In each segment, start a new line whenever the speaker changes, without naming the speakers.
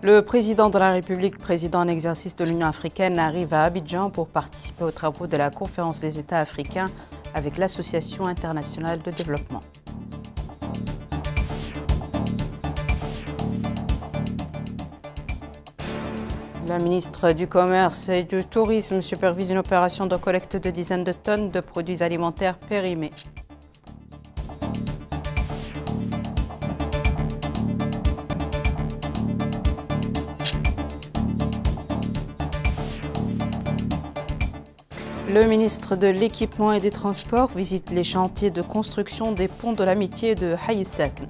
Le président de la République, président en exercice de l'Union africaine, arrive à Abidjan pour participer aux travaux de la conférence des États africains avec l'Association internationale de développement. La ministre du Commerce et du Tourisme supervise une opération de collecte de dizaines de tonnes de produits alimentaires périmés. Le ministre de l'Équipement et des Transports visite les chantiers de construction des ponts de l'amitié de Hayi Saken.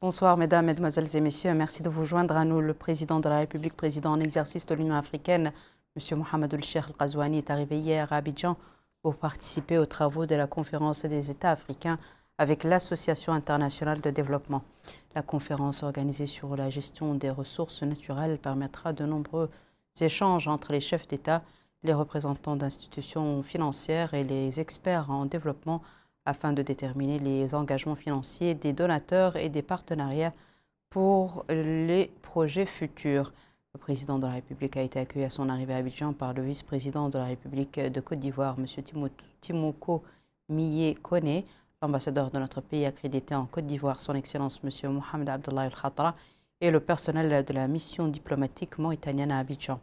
Bonsoir mesdames, mesdemoiselles et messieurs. Merci de vous joindre à nous. Le président de la République, président en exercice de l'Union africaine, M. Mohamed El-Cheikh El-Ghazouani, est arrivé hier à Abidjan pour participer aux travaux de la conférence des États africains avec l'Association internationale de développement. La conférence organisée sur la gestion des ressources naturelles permettra de nombreux échanges entre les chefs d'État, les représentants d'institutions financières et les experts en développement afin de déterminer les engagements financiers des donateurs et des partenariats pour les projets futurs. Le président de la République a été accueilli à son arrivée à Abidjan par le vice-président de la République de Côte d'Ivoire, M. Timoko Miye Kone, l'ambassadeur de notre pays accrédité en Côte d'Ivoire, son Excellence M. Mohamed Abdallah El-Khatra, et le personnel de la mission diplomatique mauritanienne à Abidjan.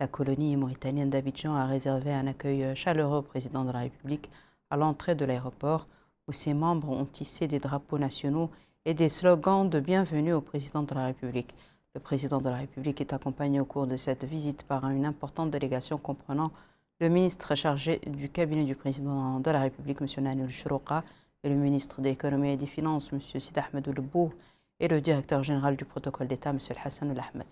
La colonie mauritanienne d'Abidjan a réservé un accueil chaleureux au président de la République à l'entrée de l'aéroport, où ses membres ont tissé des drapeaux nationaux et des slogans de bienvenue au président de la République. Le président de la République est accompagné au cours de cette visite par une importante délégation comprenant le ministre chargé du cabinet du président de la République, M. Nanil Chourouka, et le ministre de l'Économie et des Finances, M. Sid Ahmed Oulbou, et le directeur général du protocole d'État, M. Hassan Al-Ahmed.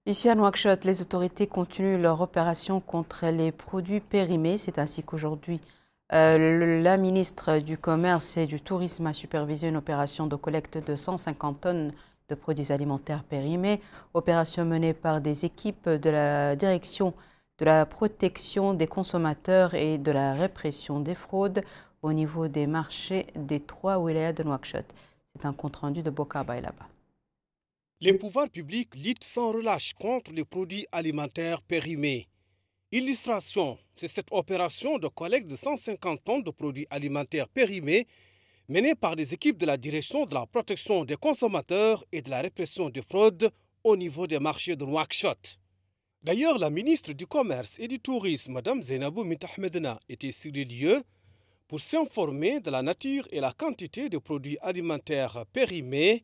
Ici à Nouakchott, les autorités continuent leur opération contre les produits périmés. C'est ainsi qu'aujourd'hui, la ministre du Commerce et du Tourisme a supervisé une opération de collecte de 150 tonnes de produits alimentaires périmés, opération menée par des équipes de la direction de la protection des consommateurs et de la répression des fraudes au niveau des marchés des 3 wilayas de Nouakchott. C'est un compte-rendu de Boka Bailaba.
Les pouvoirs publics luttent sans relâche contre les produits alimentaires périmés. Illustration, c'est cette opération de collecte de 150 tonnes de produits alimentaires périmés menée par des équipes de la direction de la protection des consommateurs et de la répression des fraudes au niveau des marchés de Nouakchott. D'ailleurs, la ministre du Commerce et du Tourisme, Mme Zainabou Mitahmedna, était sur les lieux pour s'informer de la nature et la quantité de produits alimentaires périmés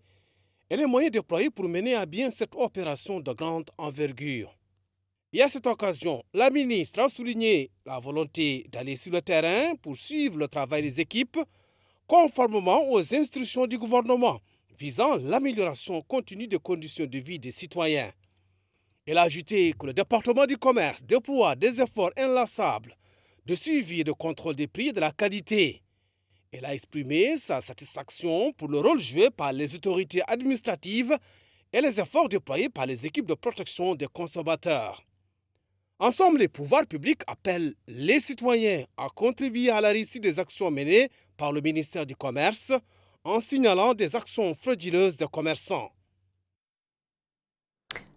et les moyens déployés pour mener à bien cette opération de grande envergure. Et à cette occasion, la ministre a souligné la volonté d'aller sur le terrain pour suivre le travail des équipes conformément aux instructions du gouvernement visant l'amélioration continue des conditions de vie des citoyens. Elle a ajouté que le département du commerce déploie des efforts inlassables de suivi et de contrôle des prix et de la qualité. Elle a exprimé sa satisfaction pour le rôle joué par les autorités administratives et les efforts déployés par les équipes de protection des consommateurs. Ensemble, les pouvoirs publics appellent les citoyens à contribuer à la réussite des actions menées par le ministère du Commerce en signalant des actions frauduleuses des commerçants.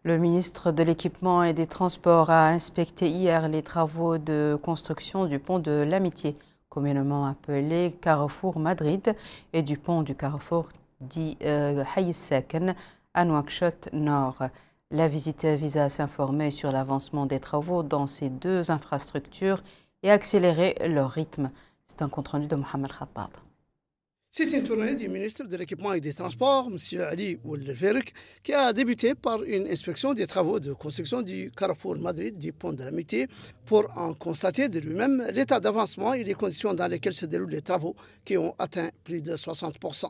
Le ministre de l'Équipement et des Transports a inspecté hier les travaux de construction du pont de l'Amitié, communément appelé Carrefour Madrid, et du pont du Carrefour dit Hayi Saken à Nouakchott Nord. La visite vise à s'informer sur l'avancement des travaux dans ces deux infrastructures et accélérer leur rythme. C'est un compte-rendu de Mohamed Khattab.
C'est une tournée du ministre de l'Équipement et des Transports, M. Ali Ouelferk, qui a débuté par une inspection des travaux de construction du Carrefour Madrid du pont de l'Amitié pour en constater de lui-même l'état d'avancement et les conditions dans lesquelles se déroulent les travaux qui ont atteint plus de 60%.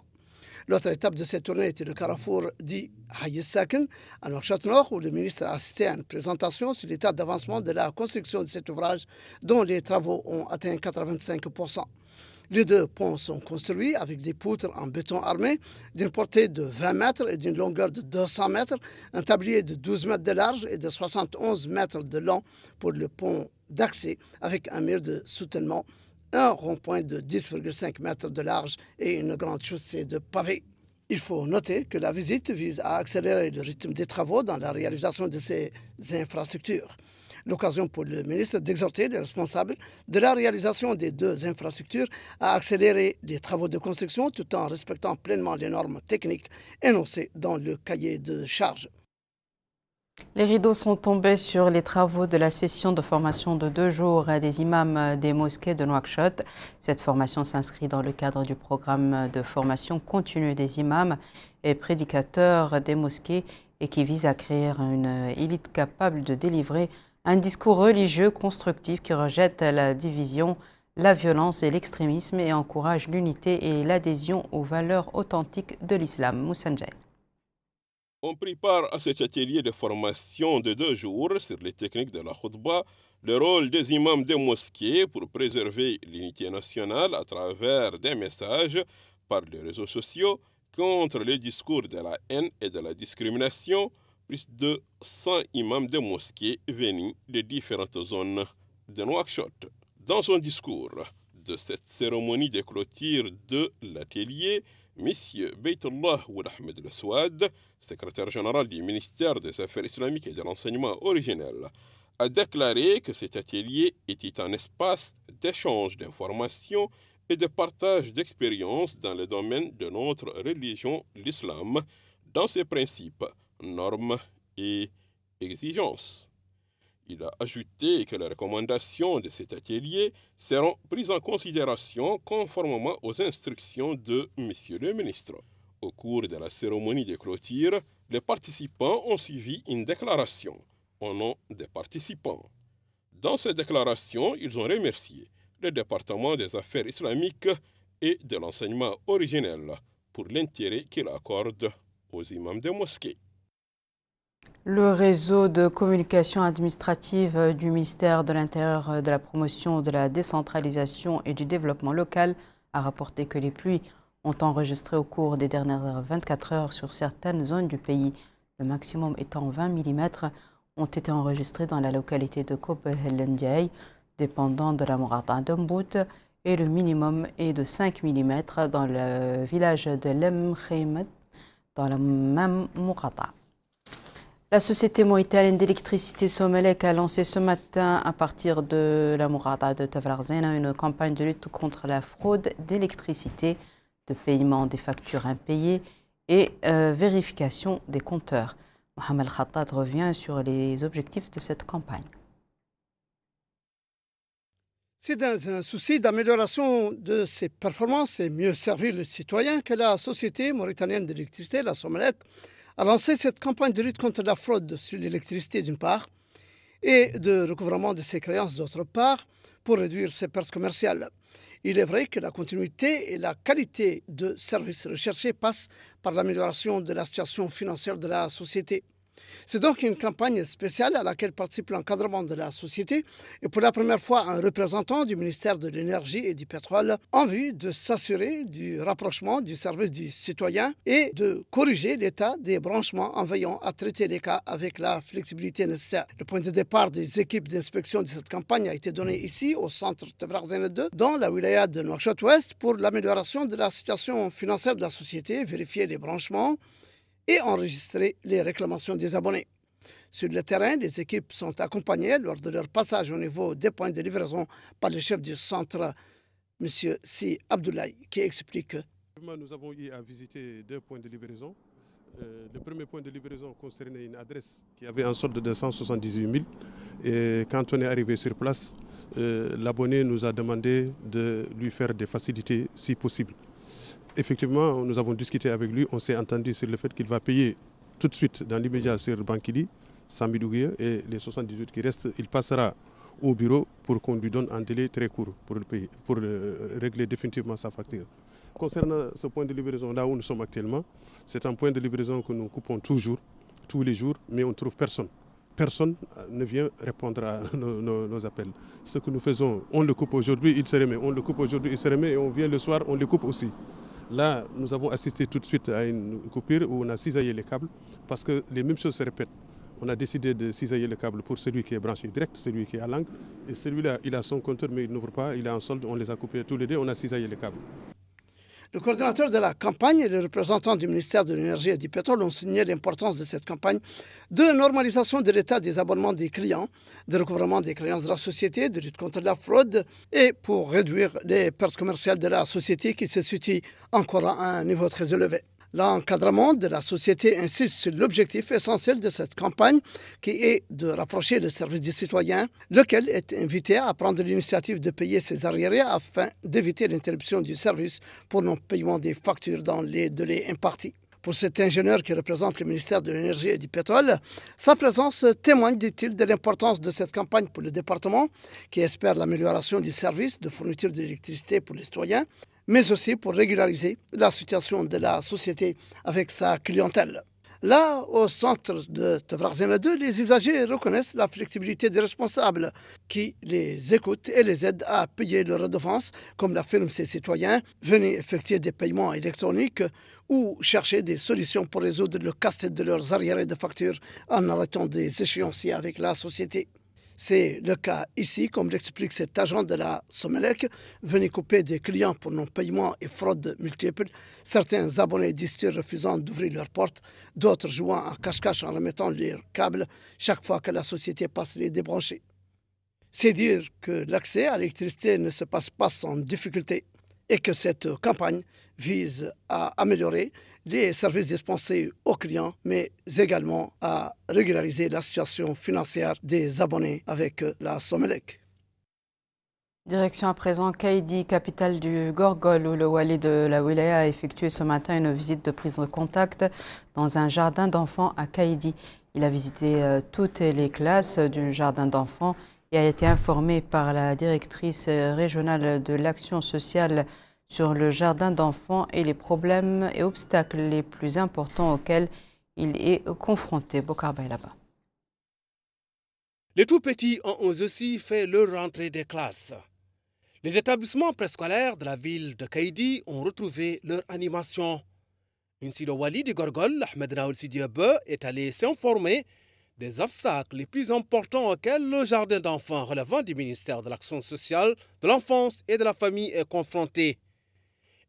L'autre étape de cette tournée était le carrefour dit Hayy Sakin, à Nouakchott-Nord, où le ministre a assisté à une présentation sur l'état d'avancement de la construction de cet ouvrage, dont les travaux ont atteint 85%. Les deux ponts sont construits avec des poutres en béton armé d'une portée de 20 mètres et d'une longueur de 200 mètres, un tablier de 12 mètres de large et de 71 mètres de long pour le pont d'accès, avec un mur de soutènement, un rond-point de 10,5 mètres de large et une grande chaussée de pavés. Il faut noter que la visite vise à accélérer le rythme des travaux dans la réalisation de ces infrastructures. L'occasion pour le ministre d'exhorter les responsables de la réalisation des deux infrastructures à accélérer les travaux de construction tout en respectant pleinement les normes techniques énoncées dans le cahier de charges.
Les rideaux sont tombés sur les travaux de la session de formation de 2 jours des imams des mosquées de Nouakchott. Cette formation s'inscrit dans le cadre du programme de formation continue des imams et prédicateurs des mosquées et qui vise à créer une élite capable de délivrer un discours religieux constructif qui rejette la division, la violence et l'extrémisme et encourage l'unité et l'adhésion aux valeurs authentiques de l'islam. Moussa Ndjaye.
On prépare à cet atelier de formation de 2 jours sur les techniques de la khutba, le rôle des imams des mosquées pour préserver l'unité nationale à travers des messages par les réseaux sociaux contre les discours de la haine et de la discrimination. Plus de 100 imams de mosquées venus de différentes zones de Nouakchott. Dans son discours de cette cérémonie de clôture de l'atelier, M. Beytullah Ould Ahmed El Souad, secrétaire général du ministère des Affaires islamiques et de l'enseignement originel, a déclaré que cet atelier était un espace d'échange d'informations et de partage d'expériences dans le domaine de notre religion, l'islam, dans ses principes, normes et exigences. Il a ajouté que les recommandations de cet atelier seront prises en considération conformément aux instructions de M. le ministre. Au cours de la cérémonie de clôture, les participants ont suivi une déclaration au nom des participants. Dans cette déclaration, ils ont remercié le département des affaires islamiques et de l'enseignement originel pour l'intérêt qu'il accorde aux imams des mosquées.
Le réseau de communication administrative du ministère de l'Intérieur, de la promotion de la décentralisation et du développement local a rapporté que les pluies ont enregistré au cours des dernières 24 heures sur certaines zones du pays, le maximum étant 20 mm, ont été enregistrés dans la localité de Kobe-Hellendiaï, dépendant de la Mourata d'Ombout, et le minimum est de 5 mm dans le village de Lemkhemet, dans la même Mourata. La société mauritanienne d'électricité Somelec a lancé ce matin, à partir de la Mourata de Tavlarzena, une campagne de lutte contre la fraude d'électricité, de paiement des factures impayées et vérification des compteurs. Mohamed Khattad revient sur les objectifs de cette campagne.
C'est dans un souci d'amélioration de ses performances et mieux servir le citoyen que la société mauritanienne d'électricité, la Somelec, a lancé cette campagne de lutte contre la fraude sur l'électricité d'une part et de recouvrement de ses créances d'autre part pour réduire ses pertes commerciales. Il est vrai que la continuité et la qualité de services recherchés passent par l'amélioration de la situation financière de la société. C'est donc une campagne spéciale à laquelle participe l'encadrement de la société et pour la première fois un représentant du ministère de l'Énergie et du Pétrole en vue de s'assurer du rapprochement du service du citoyen et de corriger l'état des branchements en veillant à traiter les cas avec la flexibilité nécessaire. Le point de départ des équipes d'inspection de cette campagne a été donné ici au centre Tavlarzena 2 dans la wilaya de Nouakchott-Ouest pour l'amélioration de la situation financière de la société, vérifier les branchements et enregistrer les réclamations des abonnés. Sur le terrain, les équipes sont accompagnées lors de leur passage au niveau des points de livraison par le chef du centre, M. Si Abdoulaye, qui explique.
Nous avons eu à visiter 2 points de livraison. Le premier point de livraison concernait une adresse qui avait un solde de 178 000. Et quand on est arrivé sur place, l'abonné nous a demandé de lui faire des facilités si possible. Effectivement, nous avons discuté avec lui, on s'est entendu sur le fait qu'il va payer tout de suite dans l'immédiat sur Bankili, 100 000 ouguiya, et les 78 qui restent, il passera au bureau pour qu'on lui donne un délai très court pour le payer, pour régler définitivement sa facture. Concernant ce point de livraison, là où nous sommes actuellement, c'est un point de livraison que nous coupons toujours, tous les jours, mais on ne trouve personne. Personne ne vient répondre à nos appels. Ce que nous faisons, on le coupe aujourd'hui, il se remet. On le coupe aujourd'hui, il se remet et on vient le soir, on le coupe aussi. Là, nous avons assisté tout de suite à une coupure où on a cisaillé les câbles parce que les mêmes choses se répètent. On a décidé de cisailler le câble pour celui qui est branché direct, celui qui est à l'angle. Et celui-là, il a son compteur mais il n'ouvre pas, il est en solde, on les a coupés tous les deux, on a cisaillé les câbles.
Le coordinateur de la campagne et les représentants du ministère de l'Énergie et du Pétrole ont souligné l'importance de cette campagne de normalisation de l'état des abonnements des clients, de recouvrement des créances de la société, de lutte contre la fraude et pour réduire les pertes commerciales de la société qui se situe encore à un niveau très élevé. L'encadrement de la société insiste sur l'objectif essentiel de cette campagne qui est de rapprocher le service du citoyen, lequel est invité à prendre l'initiative de payer ses arriérés afin d'éviter l'interruption du service pour non-paiement des factures dans les délais impartis. Pour cet ingénieur qui représente le ministère de l'Énergie et du Pétrole, sa présence témoigne, dit-il, de l'importance de cette campagne pour le département, qui espère l'amélioration du service de fourniture d'électricité pour les citoyens, mais aussi pour régulariser la situation de la société avec sa clientèle. Là, au centre de Tavrarzena 2, les usagers reconnaissent la flexibilité des responsables qui les écoutent et les aident à payer leurs redevances, comme l'affirment ces citoyens, venez effectuer des paiements électroniques ou chercher des solutions pour résoudre le casse-tête de leurs arriérés de factures en arrêtant des échéanciers avec la société. C'est le cas ici, comme l'explique cet agent de la Somelec, venu couper des clients pour non-paiement et fraude multiples, certains abonnés disent refusant d'ouvrir leurs portes, d'autres jouant en cache-cache en remettant leurs câbles chaque fois que la société passe les débrancher. C'est dire que l'accès à l'électricité ne se passe pas sans difficulté et que cette campagne vise à améliorer les services dispensés aux clients, mais également à régulariser la situation financière des abonnés avec la Somelec.
Direction à présent Kaïdi, capitale du Gorgol, où le wali de la wilaya a effectué ce matin une visite de prise de contact dans un jardin d'enfants à Kaïdi. Il a visité toutes les classes du jardin d'enfants et a été informé par la directrice régionale de l'action sociale sur le jardin d'enfants et les problèmes et obstacles les plus importants auxquels il est confronté. Bokar Baylaba.
Les tout-petits ont aussi fait leur rentrée des classes. Les établissements préscolaires de la ville de Kaïdi ont retrouvé leur animation. Ainsi, le wali du Gorgol, Ahmed Naoul Sidiabe, est allé s'informer des obstacles les plus importants auxquels le jardin d'enfants relevant du ministère de l'Action sociale, de l'enfance et de la famille est confronté.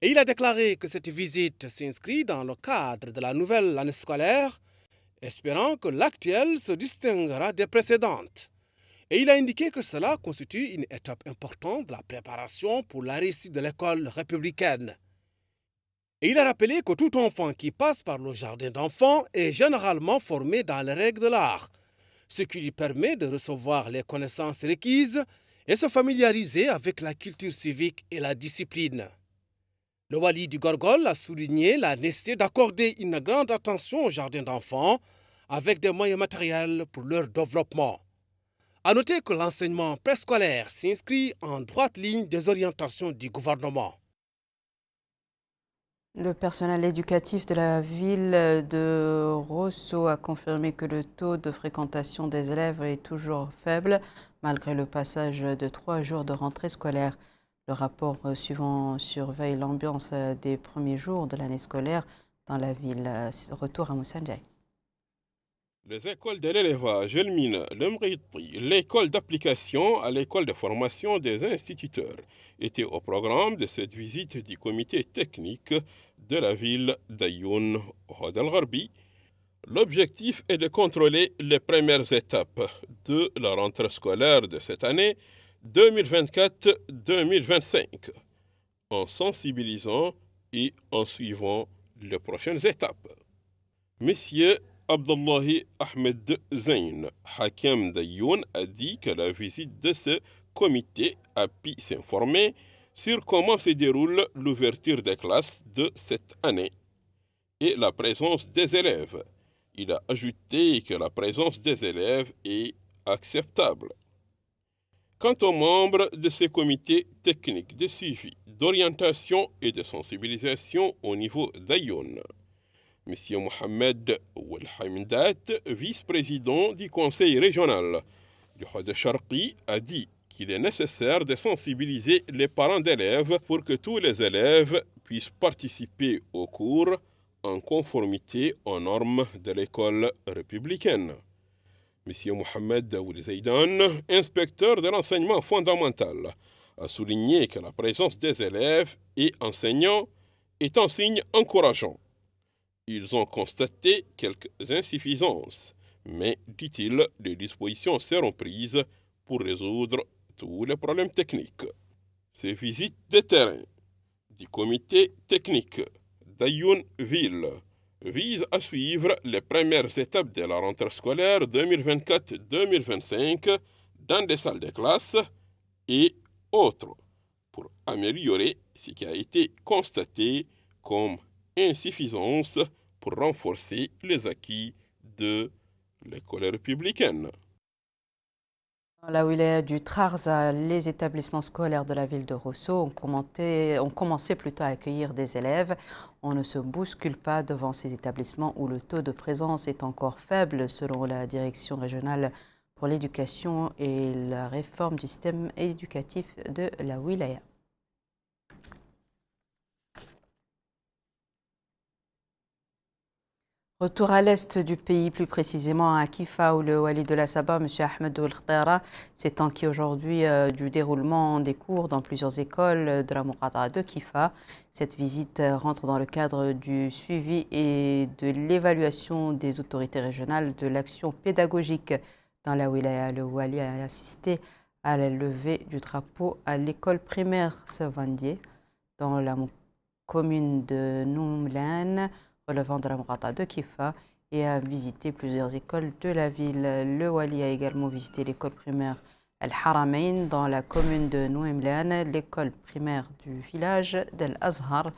Et il a déclaré que cette visite s'inscrit dans le cadre de la nouvelle année scolaire, espérant que l'actuelle se distinguera des précédentes. Et il a indiqué que cela constitue une étape importante de la préparation pour la réussite de l'école républicaine. Et il a rappelé que tout enfant qui passe par le jardin d'enfants est généralement formé dans les règles de l'art, ce qui lui permet de recevoir les connaissances requises et se familiariser avec la culture civique et la discipline. Le wali du Gorgol a souligné la nécessité d'accorder une grande attention au jardin d'enfants avec des moyens matériels pour leur développement. A noter que l'enseignement préscolaire s'inscrit en droite ligne des orientations du gouvernement.
Le personnel éducatif de la ville de Rosso a confirmé que le taux de fréquentation des élèves est toujours faible malgré le passage de 3 jours de rentrée scolaire. Le rapport suivant surveille l'ambiance des premiers jours de l'année scolaire dans la ville. Retour à Moussanjay.
Les écoles de l'élevage, le mine, le mriti, l'école d'application à l'école de formation des instituteurs étaient au programme de cette visite du comité technique de la ville d'Ayoun Oued El Gharbi. L'objectif est de contrôler les premières étapes de la rentrée scolaire de cette année 2024-2025 en sensibilisant et en suivant les prochaines étapes. Monsieur Abdullahi Ahmed Zain, Hakim d'Ayoun, a dit que la visite de ce comité a pu s'informer sur comment se déroule l'ouverture des classes de cette année et la présence des élèves. Il a ajouté que la présence des élèves est acceptable. Quant aux membres de ces comités techniques de suivi, d'orientation et de sensibilisation au niveau d'Ayoun, M. Mohamed Ouelhamdat, vice-président du conseil régional du Hod Sharqi, a dit qu'il est nécessaire de sensibiliser les parents d'élèves pour que tous les élèves puissent participer au cours en conformité aux normes de l'école républicaine. M. Mohamed Daoud Zaidan, inspecteur de l'enseignement fondamental, a souligné que la présence des élèves et enseignants est un signe encourageant. Ils ont constaté quelques insuffisances, mais, dit-il, des dispositions seront prises pour résoudre tous les problèmes techniques. Ces visites de terrain du comité technique d'Ayoun-Ville visent à suivre les premières étapes de la rentrée scolaire 2024-2025 dans des salles de classe et autres pour améliorer ce qui a été constaté comme insuffisance pour renforcer les acquis de l'école républicaine.
Dans la wilaya du Trarza, les établissements scolaires de la ville de Rosso ont commencé plutôt à accueillir des élèves. On ne se bouscule pas devant ces établissements où le taux de présence est encore faible selon la direction régionale pour l'éducation et la réforme du système éducatif de la wilaya. Retour à l'est du pays, plus précisément à Kifa, où le wali de la Saba, M. Ahmed Oul-Khtara, s'est enquis aujourd'hui du déroulement des cours dans plusieurs écoles de la Mourada de Kifa. Cette visite rentre dans le cadre du suivi et de l'évaluation des autorités régionales de l'action pédagogique dans la wilaya. Le wali a assisté à la levée du drapeau à l'école primaire Savandier dans la commune de Noumlan, relevant de la Mourada de Kifa, et a visité plusieurs écoles de la ville. Le wali a également visité l'école primaire Al-Haramain dans la commune de Nouemlan, l'école primaire du village d'Al-Azhar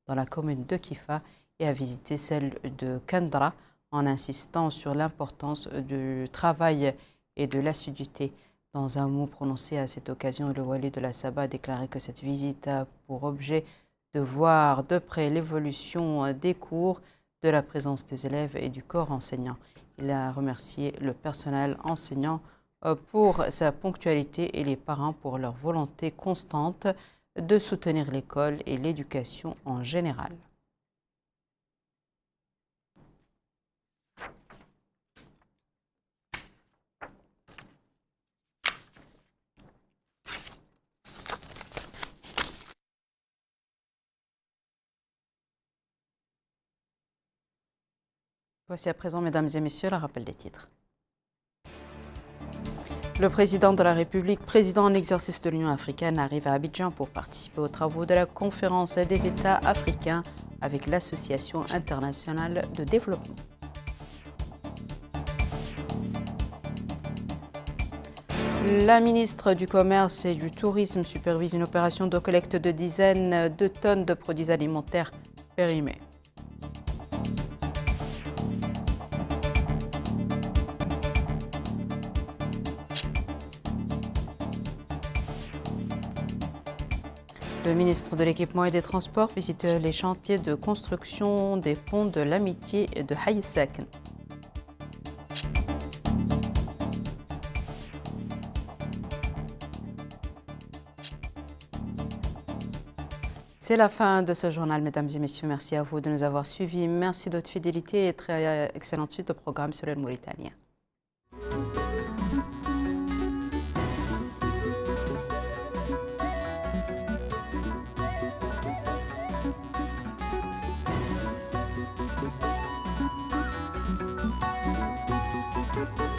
dans la commune de Kifa, et a visité celle de Kandra en insistant sur l'importance du travail et de l'assiduité. Dans un mot prononcé à cette occasion, le wali de la Saba a déclaré que cette visite a pour objet de voir de près l'évolution des cours, de la présence des élèves et du corps enseignant. Il a remercié le personnel enseignant pour sa ponctualité et les parents pour leur volonté constante de soutenir l'école et l'éducation en général. Voici à présent, mesdames et messieurs, le rappel des titres. Le président de la République, président en exercice de l'Union africaine, arrive à Abidjan pour participer aux travaux de la conférence des États africains avec l'Association internationale de développement. La ministre du Commerce et du Tourisme supervise une opération de collecte de dizaines de tonnes de produits alimentaires périmés. Le ministre de l'Équipement et des Transports visite les chantiers de construction des ponts de l'Amitié et de Haï Saken. C'est la fin de ce journal, mesdames et messieurs. Merci à vous de nous avoir suivis. Merci de votre fidélité et très excellente suite au programme sur le Mauritanien.
Thank you.